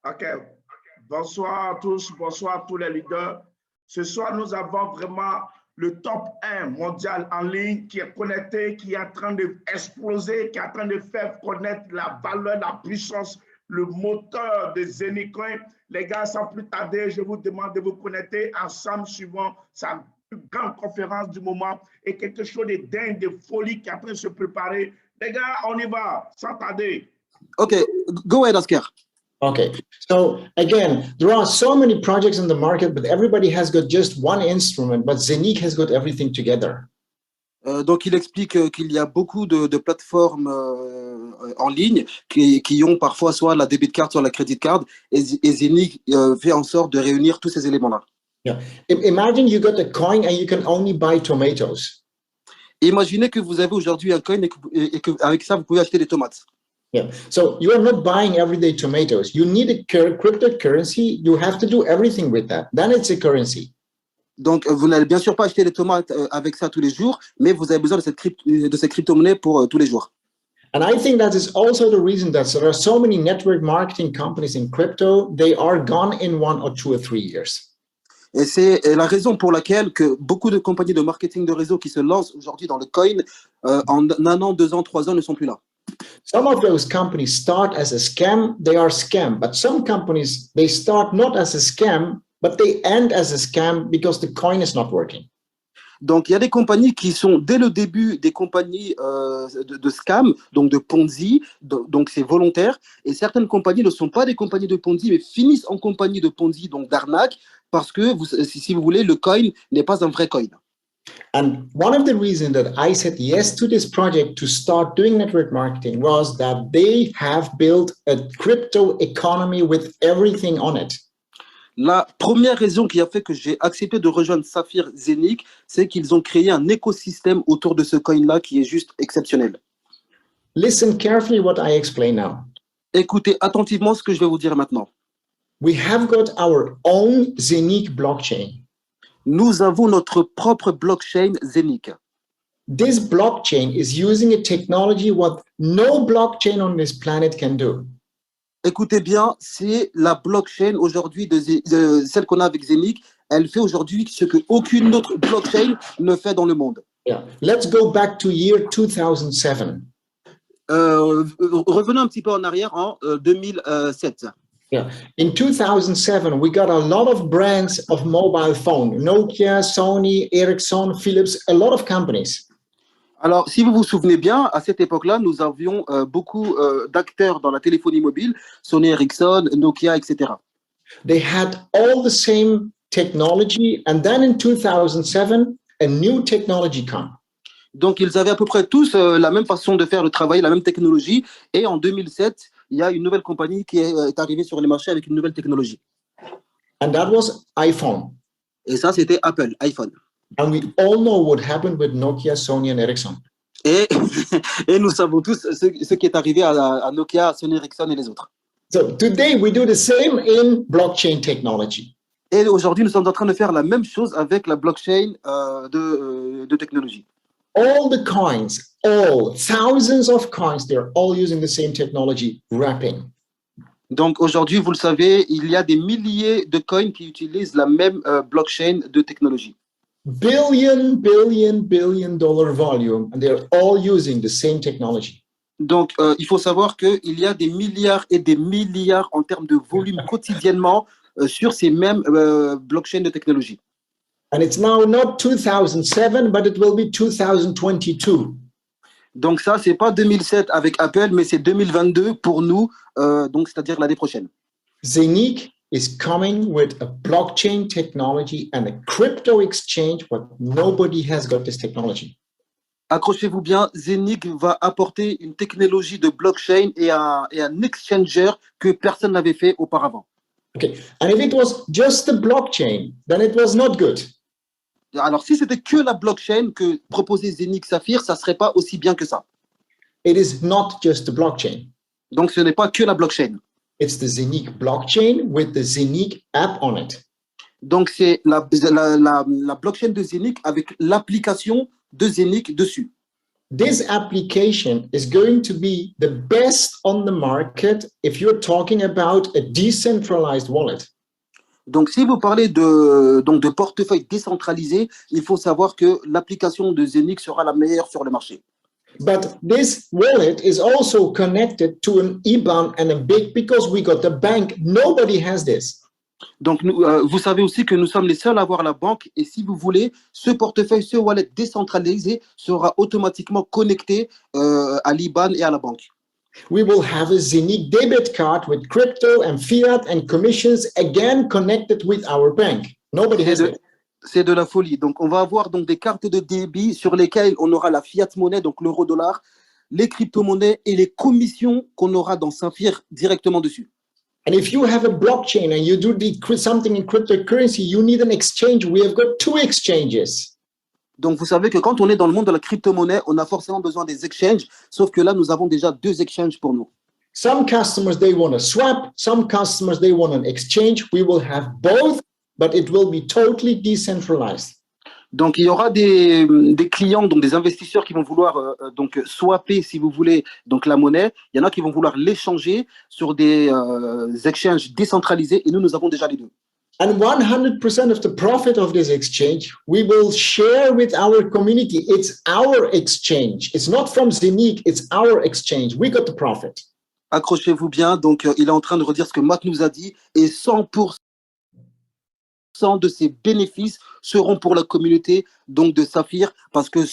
OK. Bonsoir à tous les leaders. Ce soir, nous avons vraiment le top 1 mondial en ligne qui est connecté, qui est en train d'exploser, qui est en train de faire connaître la valeur, la puissance, le moteur de Zenikcoin. Les gars, sans plus tarder, je vous demande de vous connecter ensemble suivant sa plus grande conférence du moment et quelque chose de dingue, de folie qui est en train de se préparer. Les gars, on y va, sans tarder. OK, go ahead, Oscar. Okay, so again, there are so many projects in the market, but everybody has got just one instrument, but Zenik has got everything together. Donc, il explique qu'il y a beaucoup de plateformes en ligne qui ont parfois soit la debit card, soit la credit card, et Zenik fait en sorte de réunir tous ces éléments-là. Yeah. Imagine you got a coin and you can only buy tomatoes. Imaginez que vous avez aujourd'hui un coin et que avec ça, vous pouvez acheter des tomates. Yeah. So you are not buying everyday tomatoes. You need a cryptocurrency. You have to do everything with that. Then it's a currency. Donc, vous n'allez bien sûr pas acheter des tomates avec ça tous les jours, mais vous avez besoin de cette crypto-monnaie pour tous les jours. And I think that is also the reason that there are so many network marketing companies in crypto. They are gone in 1 or 2 or 3 years. Et c'est la raison pour laquelle que beaucoup de compagnies de marketing de réseau qui se lancent aujourd'hui dans le coin, en 1 an, 2 ans, 3 ans, ne sont plus là. Some of those companies start as a scam. They are scam. But some companies, they start not as a scam, but they end as a scam because the coin is not working. Donc, il y a des compagnies qui sont dès le début des compagnies de scam, donc de Ponzi, donc c'est volontaire. Et certaines compagnies ne sont pas des compagnies de Ponzi, mais finissent en compagnie de Ponzi, donc d'arnaque, parce que, si vous voulez, le coin n'est pas un vrai coin. And one of the reasons that I said yes to this project to start doing network marketing was that they have built a crypto economy with everything on it. La première raison qui a fait que j'ai accepté de rejoindre Saphir Zenik, c'est qu'ils ont créé un écosystème autour de ce coin-là qui est juste exceptionnel. Listen carefully what I explain now. Écoutez attentivement ce que je vais vous dire maintenant. We have got our own Zenik blockchain. Nous avons notre propre blockchain Zenik. This blockchain is using a technology what no blockchain on this planet can do. Écoutez bien, c'est la blockchain aujourd'hui de celle qu'on a avec Zenik. Elle fait aujourd'hui ce qu'aucune autre blockchain ne fait dans le monde. Yeah. Let's go back to year 2007. Revenons un petit peu en arrière en 2007. Yeah. In 2007, we got a lot of brands of mobile phone, Nokia, Sony, Ericsson, Philips, a lot of companies. Alors, si vous vous souvenez bien, à cette époque-là, nous avions beaucoup d'acteurs dans la téléphonie mobile, Sony Ericsson, Nokia, etc. They had all the same technology, and then in 2007, a new technology came. Donc, ils avaient à peu près tous la même façon de faire le travail, la même technologie. Et en 2007, il y a une nouvelle compagnie qui est arrivée sur les marchés avec une nouvelle technologie. And that was iPhone. Et ça, c'était Apple, iPhone. And we all know what happened with Nokia, Sony, and Ericsson. Et nous savons tous ce qui est arrivé à Nokia, Sony Ericsson et les autres. So today we do the same in blockchain technology. Et aujourd'hui, nous sommes en train de faire la même chose avec la blockchain de technologie. All the coins, all thousands of coins, they're all using the same technology, wrapping. Donc aujourd'hui, vous le savez, il y a des milliers de coins qui utilisent la même blockchain de technologie. Billion dollar volume, and they're all using the same technology. Donc, il faut savoir qu'il y a des milliards et des milliards en termes de volume quotidiennement sur ces mêmes blockchains de technologie. And it's now not 2007, but it will be 2022. Donc ça, c'est pas 2007 avec Apple, mais c'est 2022 pour nous, donc c'est-à-dire l'année prochaine. Zenik is coming with a blockchain technology and a crypto exchange, but nobody has got this technology. Accrochez-vous bien, Zenik va apporter une technologie de blockchain et un exchanger que personne n'avait fait auparavant. Okay, and if it was just the blockchain, then it was not good. Alors, si c'était que la blockchain que proposait Zenik Saphir, ça serait pas aussi bien que ça. It is not just the blockchain. Donc, ce n'est pas que la blockchain. It's the Zenik blockchain with the Zenik app on it. Donc, c'est la blockchain de Zenik avec l'application de Zenik dessus. this application is going to be the best on the market if you're talking about a decentralized wallet. Donc, si vous parlez de portefeuille décentralisé, il faut savoir que l'application de Zeniq sera la meilleure sur le marché. But this wallet is also connected to an IBAN and a BIC because we got the bank. Nobody has this. Donc, vous savez aussi que nous sommes les seuls à avoir la banque. Et si vous voulez, ce portefeuille, ce wallet décentralisé sera automatiquement connecté à l'IBAN et à la banque. We will have a Zeniq debit card with crypto and fiat and commissions again connected with our bank. Nobody has it. C'est de la folie. Donc, on va avoir donc des cartes de débit sur lesquelles on aura la fiat monnaie, donc l'euro-dollar, les crypto-monnaies et les commissions qu'on aura dans Saphir directement dessus. And if you have a blockchain and you do something in cryptocurrency, you need an exchange. We have got 2 exchanges. Donc, vous savez que quand on est dans le monde de la crypto-monnaie, on a forcément besoin des exchanges, sauf que là, nous avons déjà 2 exchanges pour nous. Some customers, they want a swap. Some customers, they want an exchange. We will have both, but it will be totally decentralized. Donc, il y aura des clients, donc des investisseurs qui vont vouloir donc swapper, si vous voulez, donc la monnaie. Il y en a qui vont vouloir l'échanger sur des exchanges décentralisés et nous avons déjà les deux. And 100% of the profit of this exchange, we will share with our community. It's our exchange. It's not from Zeniq, it's our exchange. We got the profit. Accrochez-vous bien. Donc, il est en train de redire ce que Matt nous a dit et 100% de ces bénéfices seront pour la communauté donc de Saphir parce que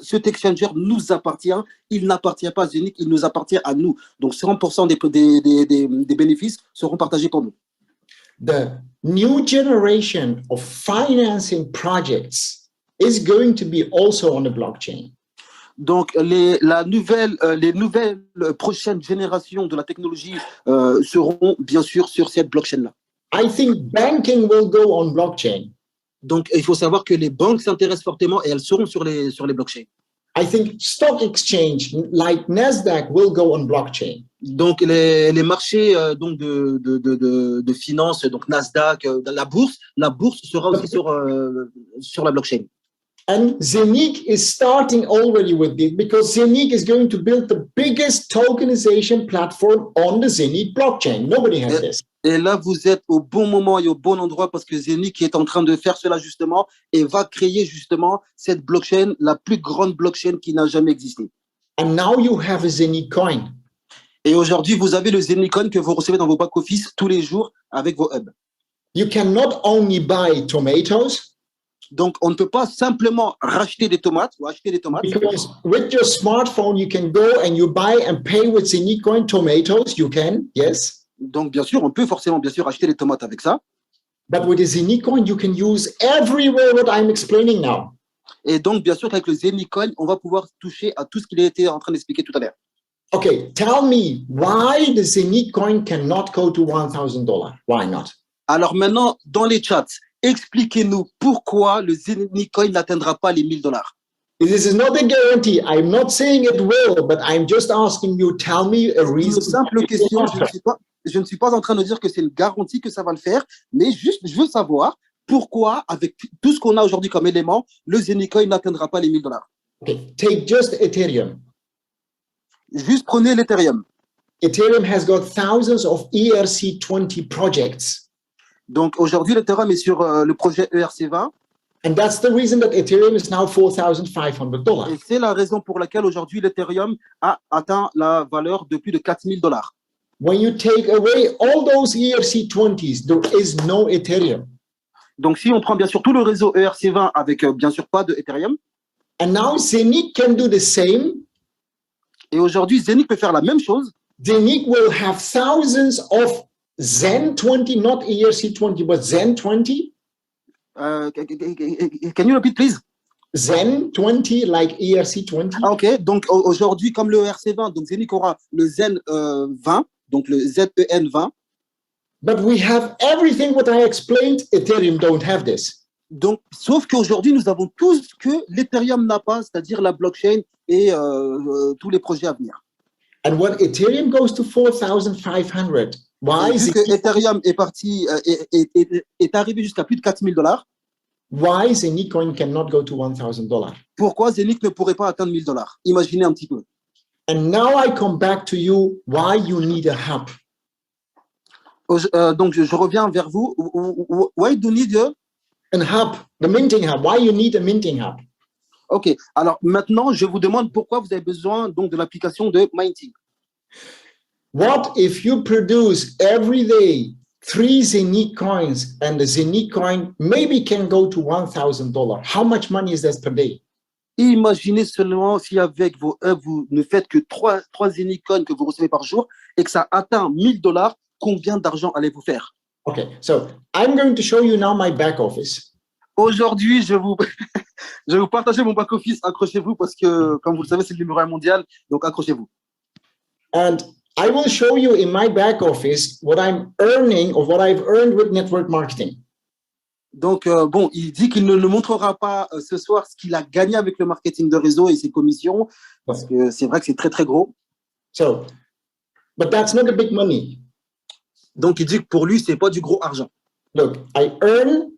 cet exchanger nous appartient. Il n'appartient pas à Zeniq, il nous appartient à nous. Donc, 100% des bénéfices seront partagés pour nous. The new generation of financing projects is going to be also on the blockchain. Donc, les nouvelles prochaines générations de la technologie seront bien sûr sur cette blockchain-là. I think banking will go on blockchain. Donc, il faut savoir que les banques s'intéressent fortement et elles seront sur les blockchains. I think stock exchange like Nasdaq will go on blockchain. Donc, les marchés donc de finances, donc Nasdaq, la bourse sera aussi sur la blockchain. And Zeniq is starting already with this because Zeniq is going to build the biggest tokenization platform on the Zeniq blockchain. Nobody has this. Et là, vous êtes au bon moment et au bon endroit parce que Zeniq est en train de faire cela justement et va créer justement cette blockchain, la plus grande blockchain qui n'a jamais existé. And now you have a Zeniq coin. Et aujourd'hui, vous avez le Zeniq coin que vous recevez dans vos back-office tous les jours avec vos hubs. You can not only buy tomatoes. Donc, on ne peut pas simplement racheter des tomates ou acheter des tomates. Because with your smartphone, you can go and you buy and pay with Zeniq coin tomatoes. You can, yes. Donc, bien sûr, on peut forcément, bien sûr, acheter des tomates avec ça. But with the Zeniq coin, you can use everywhere what I'm explaining now. Et donc, bien sûr, avec le Zeniq coin, on va pouvoir toucher à tout ce qu'il a été en train d'expliquer tout à l'heure. Okay, tell me why the Zeniq coin cannot go to $1,000. Why not? Alors maintenant, dans les chats, expliquez-nous pourquoi le Zeniq coin n'atteindra pas les $1,000. This is not a guarantee. I'm not saying it will, but I'm just asking you, tell me a reason. Une simple question, je ne suis pas en train de dire que c'est une garantie que ça va le faire, mais juste, je veux savoir pourquoi, avec tout ce qu'on a aujourd'hui comme élément, le Zeniq coin n'atteindra pas les $1,000. Okay, take just Ethereum. Juste prenez l'Ethereum. Ethereum has got thousands of ERC20 projects. Donc aujourd'hui, l'Ethereum est sur le projet ERC20. And that's the reason that Ethereum is now $4,500. Et c'est la raison pour laquelle aujourd'hui l'Ethereum a atteint la valeur de plus de $4,000. When you take away all those ERC20s, there is no Ethereum. Donc si on prend bien sûr tout le réseau ERC20 avec bien sûr pas de Ethereum. And now Zeniq can do the same. Et aujourd'hui, Zeniq peut faire la même chose. Zeniq will have thousands of Zen20, not ERC20, but Zen20. Can you repeat, please? Zen20, like ERC20. OK, donc aujourd'hui, comme le ERC20, donc Zeniq aura le Zen 20, donc le ZEN 20. But we have everything what I explained. Ethereum don't have this. Donc, sauf qu'aujourd'hui, nous avons tout ce que l'Ethereum n'a pas, c'est-à-dire la blockchain et tous les projets à venir. And when Ethereum goes to 4,500, why is it? Ethereum est parti, est arrivé jusqu'à plus de $4,000. why Zenicoin cannot go to $1,000. Pourquoi Zenic ne pourrait pas atteindre $1000? Imaginez un petit peu. And now I come back to you why you need a hub. Donc, je reviens vers vous. Why do you need a... A hub, the minting hub. Why you need a minting hub? OK. Alors, maintenant, je vous demande pourquoi vous avez besoin donc, de l'application de Minting. What if you produce every day 3 Zenic coins and the Zenic coin maybe can go to $1,000? How much money is that per day? Imaginez seulement si avec vos œuvres, vous ne faites que 3 Zenic coins que vous recevez par jour et que ça atteint $1000, combien d'argent allez-vous faire? Okay, so I'm going to show you now my back office. Aujourd'hui, je vais vous partager mon back-office. Accrochez-vous parce que, comme vous le savez, c'est le numéro 1 mondial. Donc, accrochez-vous. And I will show you in my back office what I'm earning or what I've earned with network marketing. Donc, bon, il dit qu'il ne le montrera pas ce soir ce qu'il a gagné avec le marketing de réseau et ses commissions, parce que c'est vrai que c'est très, très gros. So, but that's not a big money. Donc, il dit que pour lui, c'est pas du gros argent. Look, I earn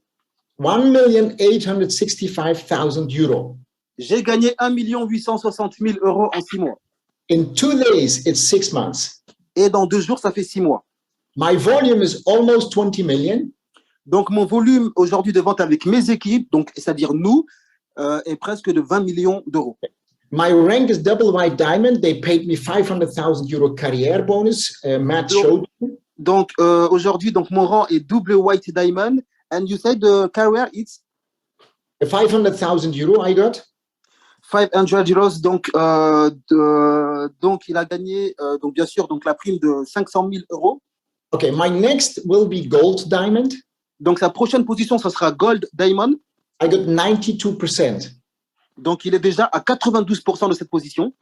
1,865,000 euros. J'ai gagné 1,860,000 € en 6 mois. In 2 days, it's 6 months. Et dans 2 jours, ça fait 6 mois. My volume is almost 20 million. Donc, mon volume aujourd'hui de vente avec mes équipes, donc c'est-à-dire nous, est presque de 20 millions d'euros. My rank is double white diamond. They paid me 500,000 euro career bonus. Matt showed. Donc, aujourd'hui, donc, mon rang est double white diamond. And you said the career, it's 500,000 euro I got. 500 euros. Donc, il a gagné, donc, bien sûr, donc, la prime de 500 000 €. Okay, my next will be gold diamond. Donc, sa prochaine position, ce sera gold diamond. I got 92%. Donc, il est déjà à 92% de cette position.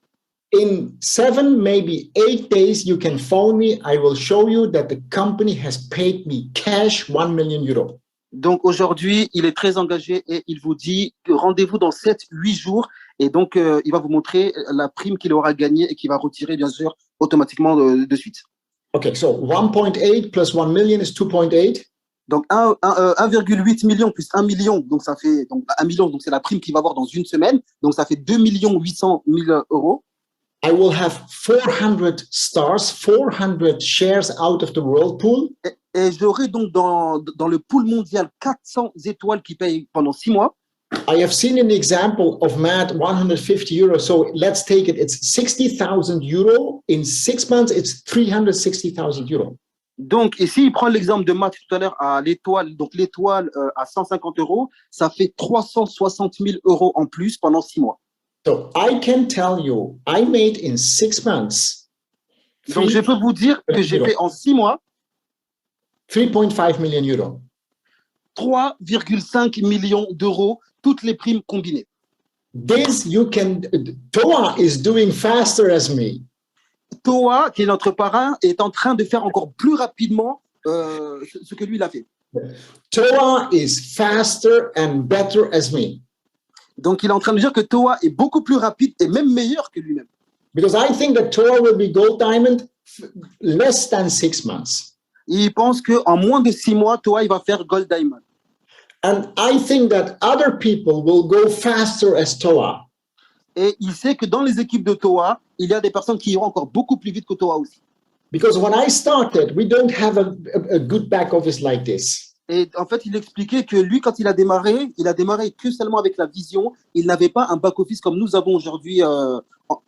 In 7, maybe 8 days, you can phone me. I will show you that the company has paid me cash 1 million euro. Donc, aujourd'hui, il est très engagé et il vous dit rendez-vous dans 7-8 jours. Et donc, il va vous montrer la prime qu'il aura gagnée et qu'il va retirer, bien sûr, automatiquement de suite. Okay, so 1.8 plus 1 million is 2.8. Donc, 1,8 million plus 1 million, donc ça fait donc 1 million, donc c'est la prime qu'il va avoir dans une semaine. Donc, ça fait 2,8 millions €. I will have 400 stars, 400 shares out of the whirlpool. Et j'aurai donc dans le pool mondial 400 étoiles qui payent pendant 6 mois. I have seen an example of Matt 150 euros. So let's take it. It's 60,000 euros. In 6 months, it's 360,000 euros. Donc, ici, il prend l'exemple de Matt tout à l'heure à l'étoile. Donc, l'étoile à 150 €, ça fait 360 000 € en plus pendant 6 mois. So I can tell you, I made in 6 months. Donc, je peux vous dire que j'ai fait en 6 mois 3.5 million euros. 3,5 millions d'euros, toutes les primes combinées. This you can, Toa is doing faster as me. Toa, qui est notre parrain, est en train de faire encore plus rapidement ce que lui, il a fait. Toa is faster and better as me. Donc, il est en train de dire que Toa est beaucoup plus rapide et même meilleur que lui-même. Because I think that Toa will be gold diamond less than 6 months. Il pense qu'en moins de 6 mois, Toa, il va faire Gold Diamond. And I think that other people will go faster as Toa. Et il sait que dans les équipes de Toa, il y a des personnes qui iront encore beaucoup plus vite que Toa aussi. Because when I started, we don't have a good back office like this. Et en fait, il expliquait que lui, quand il a démarré que seulement avec la vision. Il n'avait pas un back-office comme nous avons aujourd'hui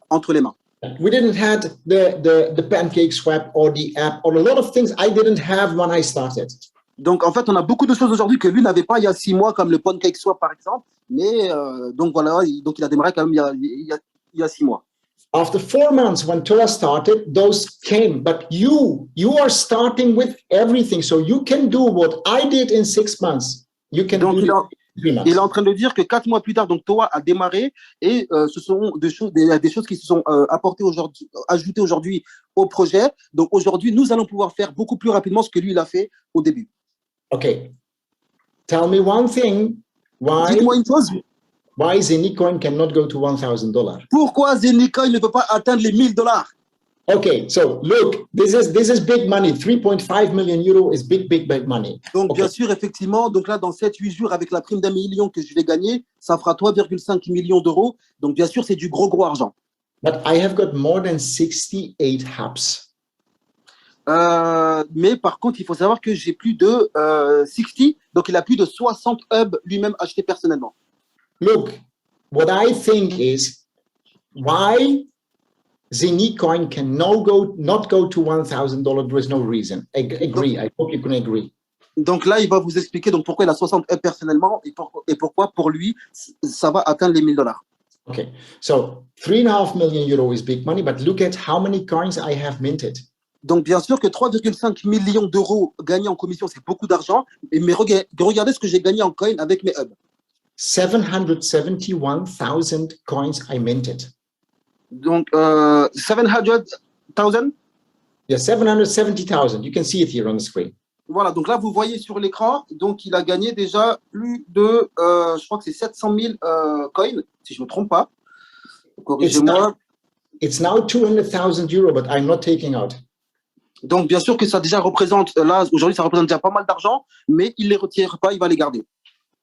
entre les mains. We didn't have the pancake swap or the app or a lot of things I didn't have when I started. Donc, en fait, on a beaucoup de choses aujourd'hui que lui n'avait pas il y a 6 mois, comme le pancake swap, par exemple. Mais donc, voilà, donc il a démarré quand même il y a 6 mois. After 4 months, when Toa started, those came. But you are starting with everything. So you can do what I did in 6 months. You can donc, do it in 3 months. Il est en train de dire que 4 mois plus tard, donc Toa a démarré et ce sont des choses qui se sont ajoutées aujourd'hui au projet. Donc aujourd'hui, nous allons pouvoir faire beaucoup plus rapidement ce que lui il a fait au début. Okay. Tell me one thing. Dites-moi une chose. Why Zenicoin cannot go to $1,000? Pourquoi Zenicoin ne peut pas atteindre les $1000? Okay, so look, this is big money. 3.5 million euro is big money. Donc, Okay. bien sûr, effectivement, donc là, dans 7-8 jours, avec la prime d'1 million que je vais gagner, ça fera 3,5 millions d'euros. Donc, bien sûr, c'est du gros argent. But I have got more than 68 hubs. Mais par contre, il faut savoir que j'ai plus de 60, donc il a plus de 60 hubs lui-même achetés personnellement. Look, what I think is why Zenitcoin can not go to $1,000. There is no reason. I agree. I hope you can agree. Donc là, il va vous expliquer donc pourquoi il a 60 hubs personnellement et pourquoi pour lui, ça va atteindre les $1,000. Okay, so 3.5 million euro is big money, but look at how many coins I have minted. Donc, bien sûr que 3,5 millions d'euros gagnés en commission, c'est beaucoup d'argent. Mais regardez ce que j'ai gagné en coin avec mes hubs. 771,000 coins I minted. Donc, 700,000. Yeah, 770,000. You can see it here on the screen. Voilà, donc là, vous voyez sur l'écran, donc il a gagné déjà plus de, je crois que c'est 700 000 coins, si je ne me trompe pas. Corrigez-moi. It's now 200,000 euros, but I'm not taking out. Donc, bien sûr que ça déjà représente, là, aujourd'hui, ça représente déjà pas mal d'argent, mais il ne les retire pas, il va les garder.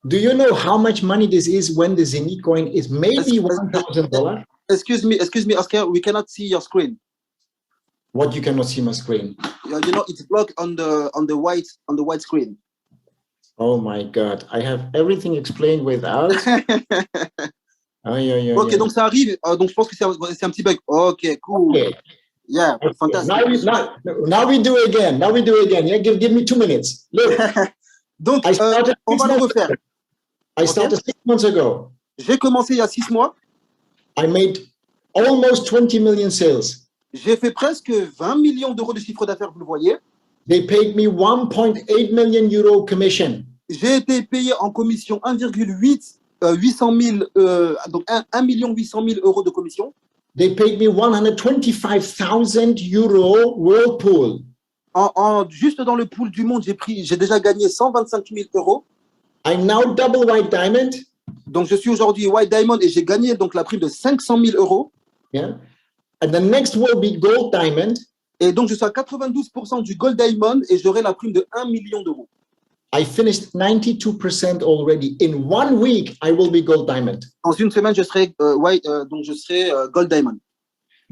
Do you know how much money this is when the Zenitcoin is maybe $1,000? Excuse me, Oscar, we cannot see your screen. What, you cannot see my screen? You know, it's blocked on the white screen. Oh my God, I have everything explained without. Ok, donc ça arrive. Donc je pense que c'est un petit bug. Ok, cool. Okay. Yeah, Okay. fantastic. Now we do again. Yeah, give me 2 minutes. Look, Donc on va le refaire. I started 6 months ago. J'ai commencé il y a 6 mois. I made almost 20 million sales. J'ai fait presque 20 millions d'euros de chiffre d'affaires, vous le voyez. They paid me 1.8 million euro commission. J'ai été payé en commission 1,8 donc 1 800 000 euros de commission. They paid me 125,000 euro Whirlpool. Juste dans le pool du monde, j'ai déjà gagné 125 000 euros. I'm now double white diamond. Donc je suis aujourd'hui white diamond et j'ai gagné donc la prime de 500 000 euros. Yeah. And the next will be gold diamond. Et donc je suis à 92% du gold diamond et j'aurai la prime de 1 million d'euros. I finished 92% already. In 1 week, I will be gold diamond. En une semaine, je serai gold diamond.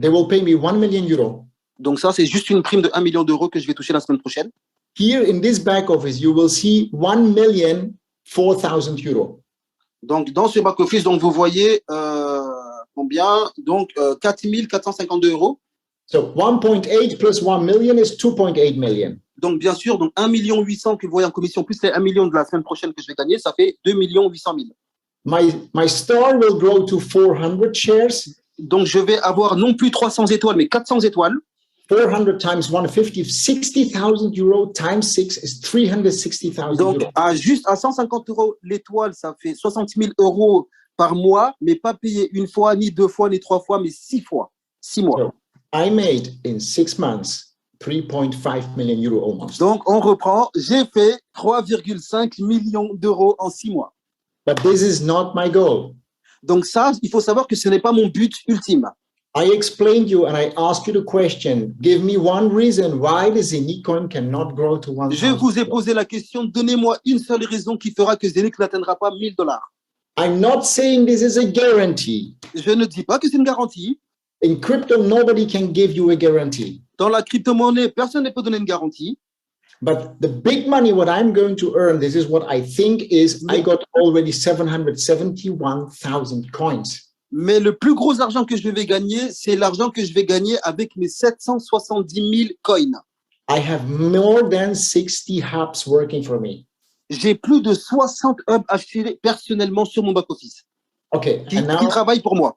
They will pay me 1 million euro. Donc ça, c'est juste une prime de 1 million d'euros que je vais toucher la semaine prochaine. Here in this back office, you will see 1,004,000 euro. Donc dans ce back office, donc vous voyez combien? Donc 4 452 euros. So 1.8 plus 1 million is 2.8 million. Donc bien sûr, donc 1 800 000 que vous voyez en commission plus les 1 million de la semaine prochaine que je vais gagner, ça fait 2 800 000. My store will grow to 400 shares. Donc je vais avoir non plus 300 étoiles, mais 400 étoiles. 400 times 150, 60,000 euro times 6 is 360,000 Donc, euros. juste à 150 euros l'étoile, ça fait 60 000 euros par mois, mais pas payé une fois, ni 2 fois, ni 3 fois, mais 6 fois. 6 mois. So I made in 6 months 3.5 million euro almost. Donc, on reprend. J'ai fait 3,5 millions d'euros en 6 mois. But this is not my goal. Donc ça, il faut savoir que ce n'est pas mon but ultime. I explained you and I asked you the question. Give me one reason why the Zenitcoin cannot grow to 1,000. Je vous ai posé la question. Donnez-moi une seule raison qui fera que Zenit n'atteindra pas $1,000. I'm not saying this is a guarantee. Je ne dis pas que c'est une garantie. In crypto, nobody can give you a guarantee. Dans la crypto-monnaie, personne ne peut donner une garantie. But the big money, what I'm going to earn, this is what I think is, I got already 771,000 coins. Mais le plus gros argent que je vais gagner, c'est l'argent que je vais gagner avec mes 770 000 coins. I have more than 60 hubs working for me. J'ai plus de 60 hubs achetés personnellement sur mon back-office Okay, qui and now, travaillent pour moi.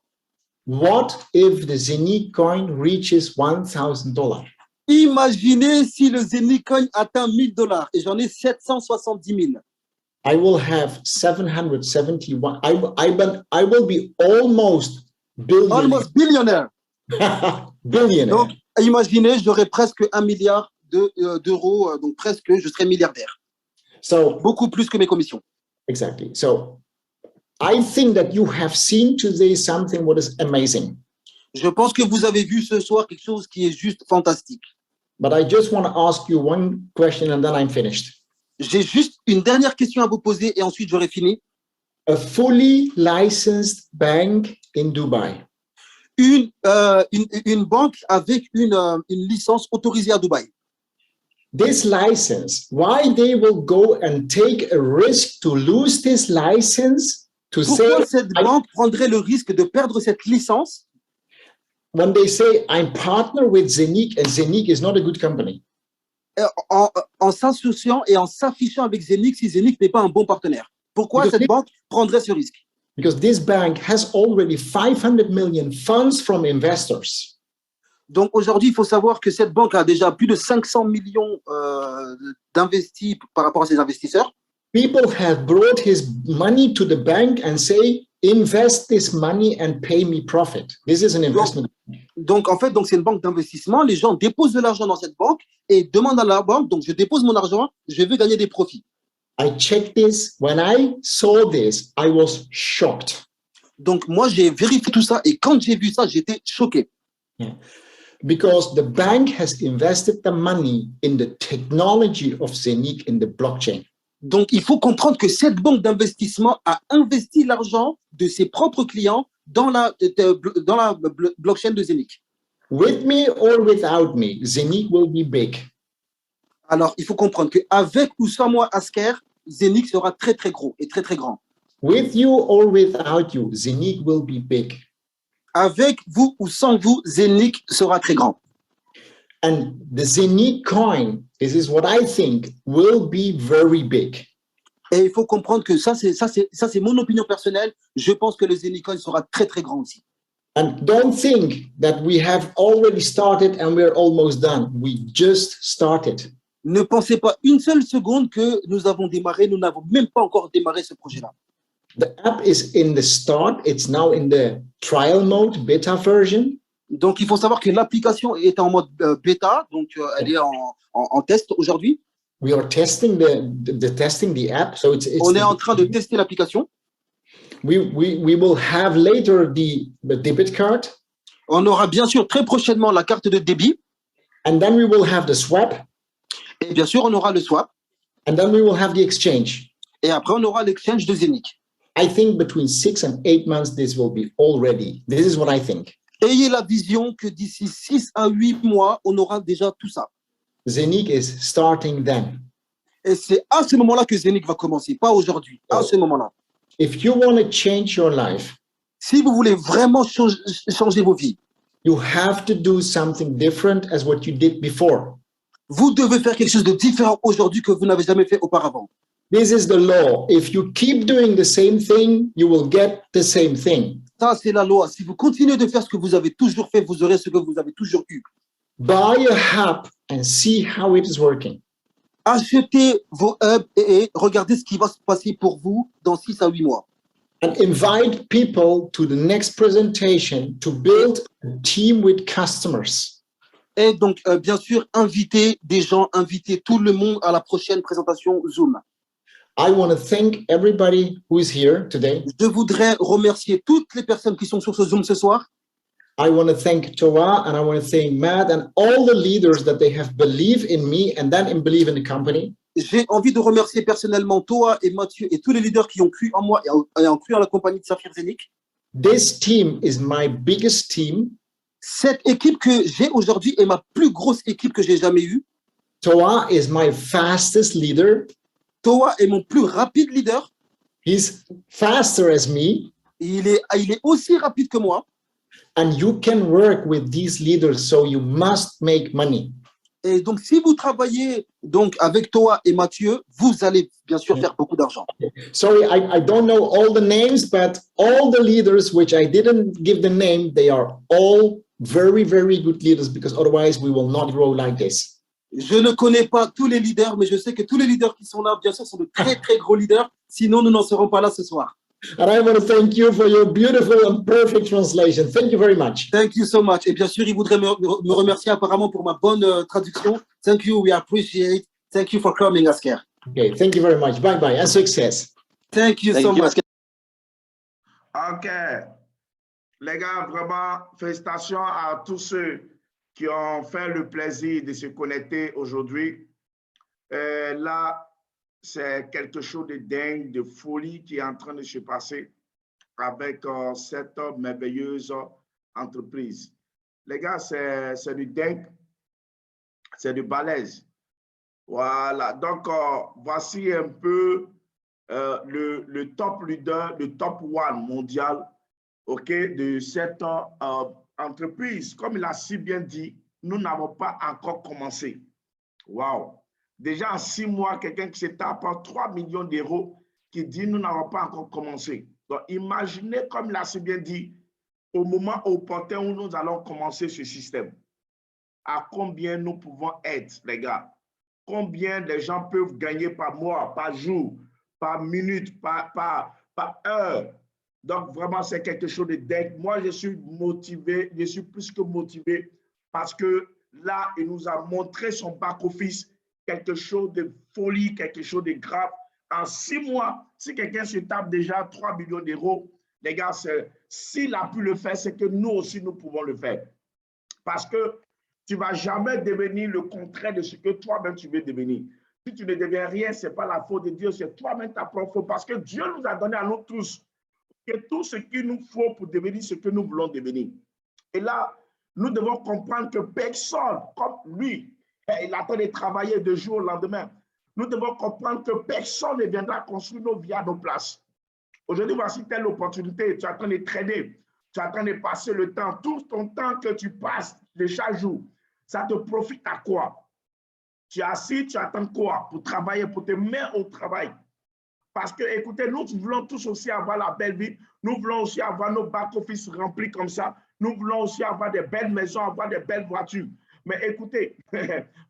what if the Zenitcoin reaches $1,000? Imaginez si le Zenitcoin atteint $1,000 et j'en ai 770 000. I will have 771. I will be almost billionaire. Almost billionaire. Billionaire. Donc, imaginez, j'aurais presque 1 milliard d'euros, donc presque, je serais milliardaire. So, Beaucoup plus que mes commissions. exactly. So, I think that you have seen today something what is amazing. Je pense que vous avez vu ce soir quelque chose qui est juste fantastique. But I just want to ask you one question and then I'm finished. J'ai juste une dernière question à vous poser et ensuite j'aurai fini. A fully licensed bank in Dubai. Une banque avec une licence autorisée à Dubaï. This license, why they will go and take a risk to lose this license to Pourquoi say, cette banque prendrait le risque de perdre cette licence when they say I'm partner with Zenic and Zenic is not a good company? en s'associant et en s'affichant avec Zenic si Zenic n'est pas un bon partenaire? Pourquoi Because cette banque prendrait ce risque? Because this bank has already 500 million funds from investors. Donc aujourd'hui, il faut savoir que cette banque a déjà plus de 500 millions d'investis par rapport à ses investisseurs. People have brought his money to the bank and say, invest this money and pay me profit. This is an investment. Donc en fait, c'est une banque d'investissement. Les gens déposent de l'argent dans cette banque et demandent à la banque, donc je dépose mon argent, je veux gagner des profits. I checked this. When I saw this, I was shocked. Donc moi, j'ai vérifié tout ça et quand j'ai vu ça, j'étais choqué. Yeah. Because the bank has invested the money in the technology of Zenic in the blockchain. Donc, il faut comprendre que cette banque d'investissement a investi l'argent de ses propres clients dans la blockchain de Zenic. With me or without me, Zenic will be big. Alors, il faut comprendre qu'avec ou sans moi, Asker, Zenic sera très, très gros et très, très grand. With you or without you, Zenic will be big. Avec vous ou sans vous, Zenic sera très grand. And the Zenic coin, this is what I think, will be very big. Et il faut comprendre que ça, c'est mon opinion personnelle. Je pense que le Zenic coin sera très, très grand aussi. And don't think that we have already started and we're almost done. We just started. Ne pensez pas une seule seconde que nous avons démarré. Nous n'avons même pas encore démarré ce projet-là. The app is in the start. It's now in the trial mode, beta version. Donc, il faut savoir que l'application est en mode bêta, donc elle est en test aujourd'hui. We are testing testing the app, so it's On est en train de tester l'application. We will have later the debit card. On aura bien sûr très prochainement la carte de débit. And then we will have the swap. Et bien sûr, on aura le swap. And then we will have the exchange. Et après, on aura l'exchange de Zenic. I think between 6 and 8 months, this will be all ready. This is what I think. Ayez la vision que d'ici 6 à 8 mois, on aura déjà tout ça. Zenic is starting then. Et c'est à ce moment-là que Zenic va commencer, pas aujourd'hui, à ce moment-là. If you want to change your life, si vous voulez vraiment changer vos vies, you have to do something different as what you did before. Vous devez faire quelque chose de différent aujourd'hui que vous n'avez jamais fait auparavant. This is the law. If you keep doing the same thing, you will get the same thing. Ça, c'est la loi. Si vous continuez de faire ce que vous avez toujours fait, vous aurez ce que vous avez toujours eu. Buy a hub and see how it is working. Achetez vos hubs et regardez ce qui va se passer pour vous dans 6 à 8 mois. And invite people to the next presentation to build a team with customers. Et donc, bien sûr, invitez des gens, invitez tout le monde à la prochaine présentation Zoom. I want to thank everybody who is here today. Je voudrais remercier toutes les personnes qui sont sur ce Zoom ce soir. I want to thank Toa and I want to thank Matt and all the leaders that they have believed in me and then believe in the company. J'ai envie de remercier personnellement Toa et Mathieu et tous les leaders qui ont cru en moi et ont cru en la compagnie de Saphir Zenic. This team is my biggest team. Cette équipe que j'ai aujourd'hui est ma plus grosse équipe que j'ai jamais eue. Toa is my fastest leader. Toa est mon plus rapide leader. He's faster as me. Il est aussi rapide que moi. And you can work with these leaders, so you must make money. Et donc, si vous travaillez donc avec Toa et Mathieu, vous allez bien sûr faire beaucoup d'argent. Sorry, I don't know all the names, but all the leaders, which I didn't give the name, they are all very, very good leaders, because otherwise we will not grow like this. Je ne connais pas tous les leaders, mais je sais que tous les leaders qui sont là, bien sûr, sont de très, très gros leaders. Sinon, nous n'en serons pas là ce soir. And I want to thank you for your beautiful and perfect translation. Thank you very much. Thank you so much. Et bien sûr, il voudrait me remercier apparemment pour ma bonne traduction. Thank you, we appreciate. Thank you for coming, Asker. Okay, thank you very much. Bye-bye and success. Thank you so much. OK. Les gars, vraiment, félicitations à tous ceux qui ont fait le plaisir de se connecter aujourd'hui. Là, c'est quelque chose de dingue, de folie qui est en train de se passer avec cette merveilleuse entreprise. Les gars, c'est du dingue, c'est du balèze. Voilà, donc voici un peu le top leader, le top one mondial, ok, de cette entreprise. Comme il a si bien dit, nous n'avons pas encore commencé. Wow. Déjà en 6 mois, quelqu'un qui se tape 3 millions d'euros qui dit nous n'avons pas encore commencé. Donc imaginez, comme il a si bien dit, au moment opportun où nous allons commencer ce système. À combien nous pouvons être, les gars? Combien les gens peuvent gagner par mois, par jour, par minute, par heure? Donc, vraiment, c'est quelque chose de dingue. Moi, je suis motivé, je suis plus que motivé parce que là, il nous a montré son back-office, quelque chose de folie, quelque chose de grave. En 6 mois, si quelqu'un se tape déjà 3 millions d'euros, les gars, s'il a pu le faire, c'est que nous aussi, nous pouvons le faire. Parce que tu ne vas jamais devenir le contraire de ce que toi-même tu veux devenir. Si tu ne deviens rien, ce n'est pas la faute de Dieu, c'est toi-même ta propre faute. Parce que Dieu nous a donné à nous tous tout ce qu'il nous faut pour devenir ce que nous voulons devenir. Et là, nous devons comprendre que personne, comme lui, il attend de travailler de jour au lendemain. Nous devons comprendre que personne ne viendra construire nos vies à nos places. Aujourd'hui, voici telle opportunité, tu es en train de traîner, tu es en train de passer le temps, tout ton temps que tu passes de chaque jour, ça te profite à quoi? Tu es assis, tu attends quoi? Pour travailler, pour te mettre au travail. Parce que, écoutez, nous voulons tous aussi avoir la belle vie. Nous voulons aussi avoir nos back-office remplis comme ça. Nous voulons aussi avoir des belles maisons, avoir des belles voitures. Mais écoutez,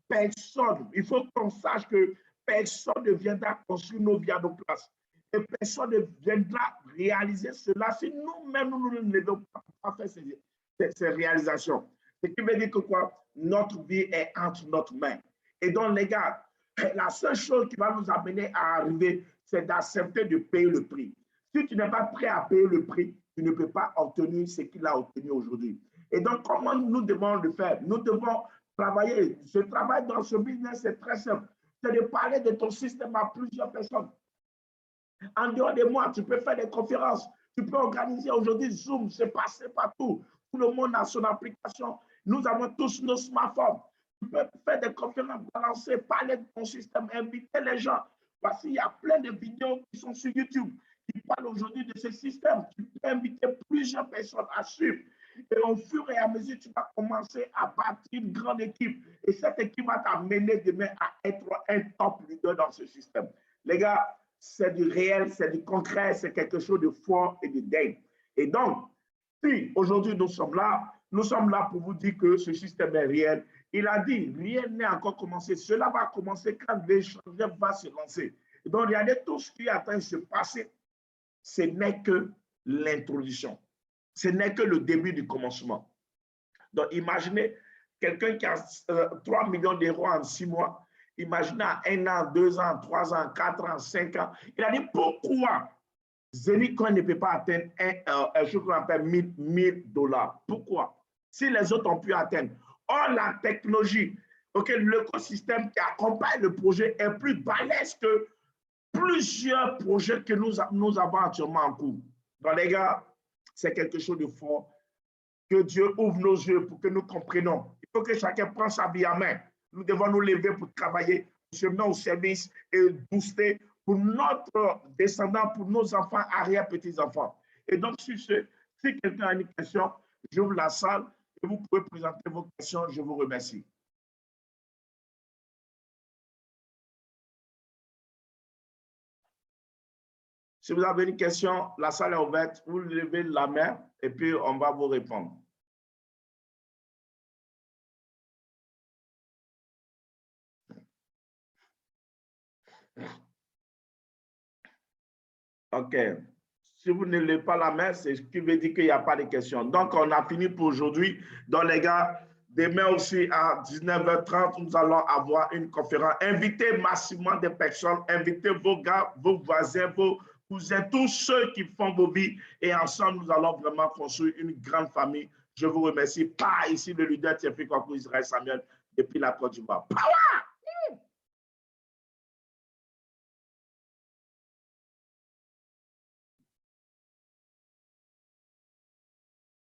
personne, il faut qu'on sache que personne ne viendra construire nos vies à nos places. Et personne ne viendra réaliser cela si nous-mêmes, nous ne devons pas faire ces réalisations. Ce qui veut dire que quoi? Notre vie est entre notre main. Et donc, les gars, la seule chose qui va nous amener à arriver, c'est d'accepter de payer le prix. Si tu n'es pas prêt à payer le prix, tu ne peux pas obtenir ce qu'il a obtenu aujourd'hui. Et donc, comment nous devons le faire? Nous devons travailler. Ce travail dans ce business, c'est très simple. C'est de parler de ton système à plusieurs personnes. En dehors de moi, tu peux faire des conférences. Tu peux organiser aujourd'hui Zoom, c'est passé partout. Tout le monde a son application. Nous avons tous nos smartphones. Tu peux faire des conférences, balancer, parler de ton système, inviter les gens. Voici, il y a plein de vidéos qui sont sur YouTube qui parlent aujourd'hui de ce système. Tu peux inviter plusieurs personnes à suivre. Et au fur et à mesure, tu vas commencer à bâtir une grande équipe. Et cette équipe va t'amener demain à être un top leader dans ce système. Les gars, c'est du réel, c'est du concret, c'est quelque chose de fort et de dingue. Et donc, si aujourd'hui nous sommes là pour vous dire que ce système est réel. Il a dit, rien n'est encore commencé. Cela va commencer quand l'échange va se lancer. Et donc, regardez tout ce qui est en train de se passer. Ce n'est que l'introduction. Ce n'est que le début du commencement. Donc, imaginez quelqu'un qui a 3 millions d'euros en 6 mois. Imaginez à 1 an, 2 ans, 3 ans, 4 ans, 5 ans. Il a dit pourquoi Zenitcoin ne peut pas atteindre un jour qu'on appelle 1000 $. Pourquoi? Si les autres ont pu atteindre. Or, la technologie, l'écosystème qui accompagne le projet est plus balèze que plusieurs projets que nous avons actuellement en cours. Donc, les gars, c'est quelque chose de fort. Que Dieu ouvre nos yeux pour que nous comprenions. Il faut que chacun prenne sa vie en main. Nous devons nous lever pour travailler, pour se mettre au service et booster pour notre descendant, pour nos enfants, arrière-petits-enfants. Et donc, si quelqu'un a une question, j'ouvre la salle et vous pouvez présenter vos questions. Je vous remercie. Si vous avez une question, la salle est ouverte. Vous levez la main et puis on va vous répondre. OK. Si vous ne levez pas la main, c'est ce qui veut dire qu'il n'y a pas de questions. Donc, on a fini pour aujourd'hui. Donc, les gars, demain aussi à 19h30, nous allons avoir une conférence. Invitez massivement des personnes, invitez vos gars, vos voisins, Vous êtes tous ceux qui font vos vies et ensemble, nous allons vraiment construire une grande famille. Je vous remercie. Pas ici le leader Thierry Kwaku Israël Samuel depuis la Côte d'Ivoire. Power!